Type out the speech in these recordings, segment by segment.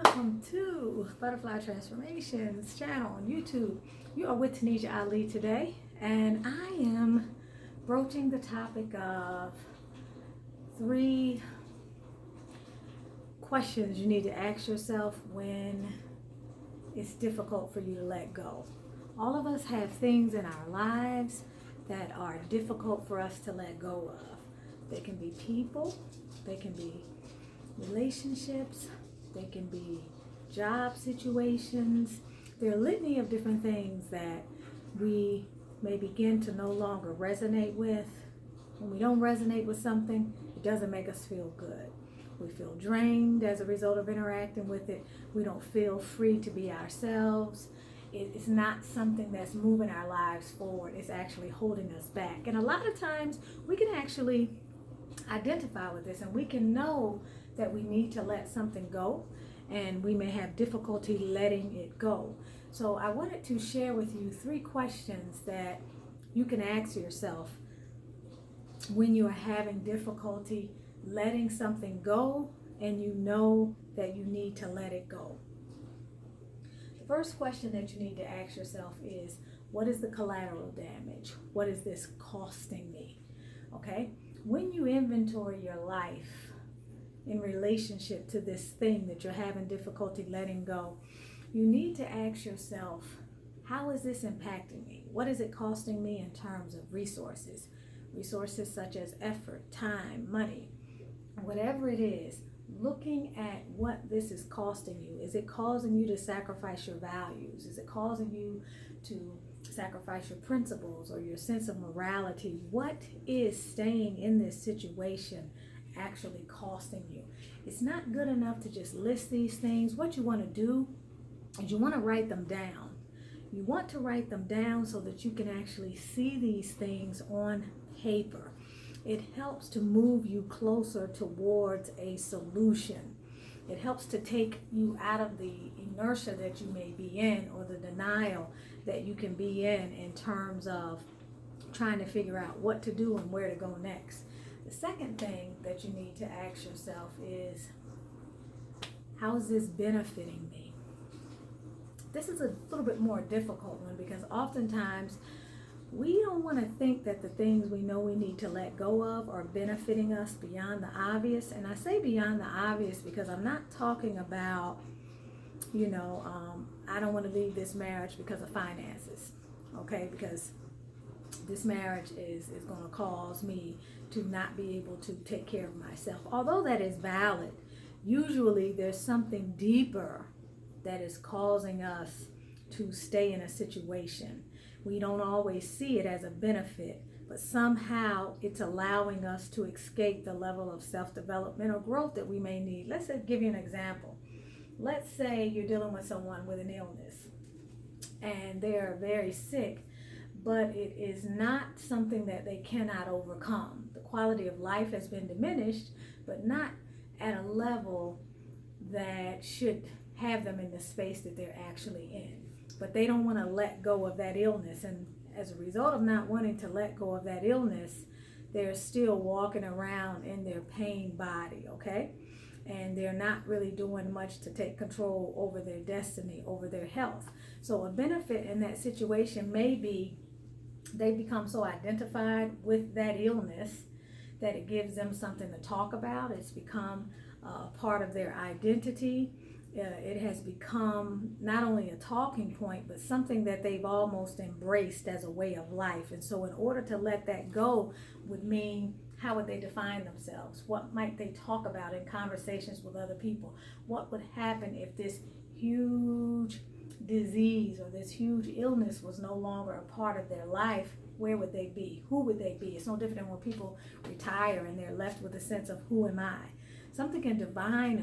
Welcome to Butterfly Transformations channel on YouTube. You are with Tanisha Ali today, and I am broaching the topic of 3 questions you need to ask yourself when it's difficult for you to let go. All of us have things in our lives that are difficult for us to let go of. They can be people, they can be relationships, they can be job situations. There are a litany of different things that we may begin to no longer resonate with. When we don't resonate with something, it doesn't make us feel good. We feel drained as a result of interacting with it. We don't feel free to be ourselves. It's not something that's moving our lives forward. It's actually holding us back. And a lot of times we can actually identify with this, and we can know that we need to let something go, and we may have difficulty letting it go. So I wanted to share with you 3 questions that you can ask yourself when you are having difficulty letting something go and you know that you need to let it go. The first question that you need to ask yourself is, what is the collateral damage? What is this costing me? Okay? When you inventory your life in relationship to this thing that you're having difficulty letting go, you need to ask yourself, how is this impacting me? What is it costing me in terms of resources? Resources such as effort, time, money, whatever it is. Looking at what this is costing you. Is it causing you to sacrifice your values? Is it causing you to sacrifice your principles or your sense of morality? What is staying in this situation actually costing you? It's not good enough to just list these things. What you want to do is you want to write them down. You want to write them down so that you can actually see these things on paper. It helps to move you closer towards a solution. It helps to take you out of the inertia that you may be in, or the denial that you can be in terms of trying to figure out what to do and where to go next. The second thing that you need to ask yourself is, how is this benefiting me? This is a little bit more difficult one, because oftentimes we don't want to think that the things we know we need to let go of are benefiting us beyond the obvious. And I say beyond the obvious because I'm not talking about, I don't want to leave this marriage because of finances, okay? Because this marriage is going to cause me to not be able to take care of myself. Although that is valid, usually there's something deeper that is causing us to stay in a situation. We don't always see it as a benefit, but somehow it's allowing us to escape the level of self-development or growth that we may need. Let's give you an example. Let's say you're dealing with someone with an illness and they're very sick, but it is not something that they cannot overcome. The quality of life has been diminished, but not at a level that should have them in the space that they're actually in. But they don't want to let go of that illness, and as a result of not wanting to let go of that illness, they're still walking around in their pain body, okay? And they're not really doing much to take control over their destiny, over their health. So a benefit in that situation may be they become so identified with that illness that it gives them something to talk about. It's become part of their identity. It has become not only a talking point, but something that they've almost embraced as a way of life. And so in order to let that go would mean, how would they define themselves? What might they talk about in conversations with other people? What would happen if this huge disease or this huge illness was no longer a part of their life? Where would they be? Who would they be? It's no different than when people retire and they're left with a sense of, who am I? Something can define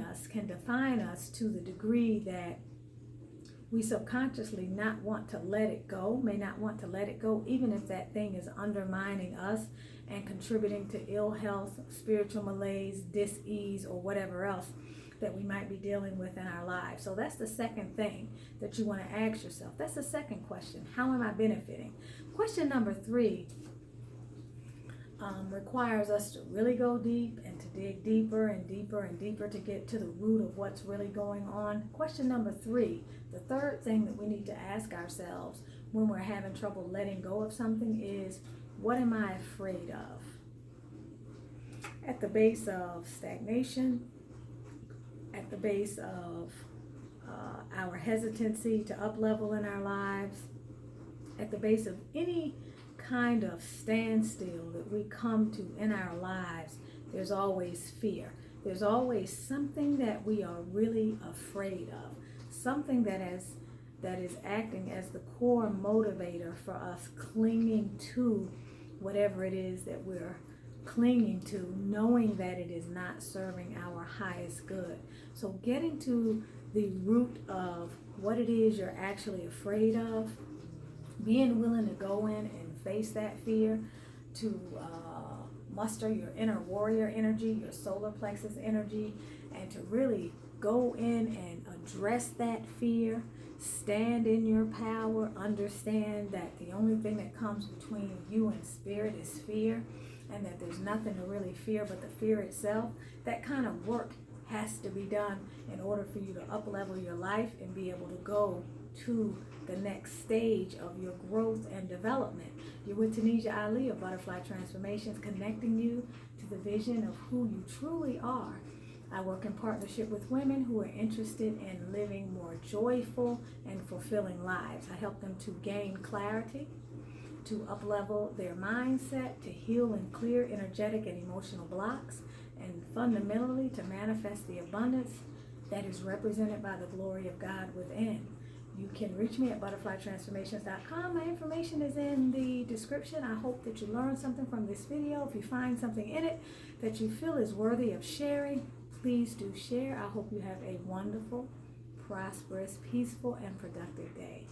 us to the degree that we subconsciously not want to let it go, may not want to let it go, even if that thing is undermining us and contributing to ill health, spiritual malaise, dis-ease, or whatever else that we might be dealing with in our lives. So that's the second thing that you want to ask yourself. That's the second question. How am I benefiting? Question number 3 requires us to really go deep and to dig deeper and deeper and deeper to get to the root of what's really going on. Question number 3, the third thing that we need to ask ourselves when we're having trouble letting go of something is, what am I afraid of? At the base of stagnation, at the base of our hesitancy to up level in our lives, at the base of any kind of standstill that we come to in our lives, there's always fear. There's always something that we are really afraid of, something that is acting as the core motivator for us clinging to whatever it is that we're clinging to, knowing that it is not serving our highest good. So getting to the root of what it is you're actually afraid of, being willing to go in and face that fear, to muster your inner warrior energy, your solar plexus energy, and to really go in and address that fear, stand in your power, understand that the only thing that comes between you and spirit is fear, and that there's nothing to really fear but the fear itself. That kind of work has to be done in order for you to up level your life and be able to go to the next stage of your growth and development. You're with Tanisha Ali of Butterfly Transformations, connecting you to the vision of who you truly are. I work in partnership with women who are interested in living more joyful and fulfilling lives. I help them to gain clarity, to up-level their mindset, to heal and clear energetic and emotional blocks, and fundamentally to manifest the abundance that is represented by the glory of God within. You can reach me at butterflytransformations.com. My information is in the description. I hope that you learned something from this video. If you find something in it that you feel is worthy of sharing, please do share. I hope you have a wonderful, prosperous, peaceful, and productive day.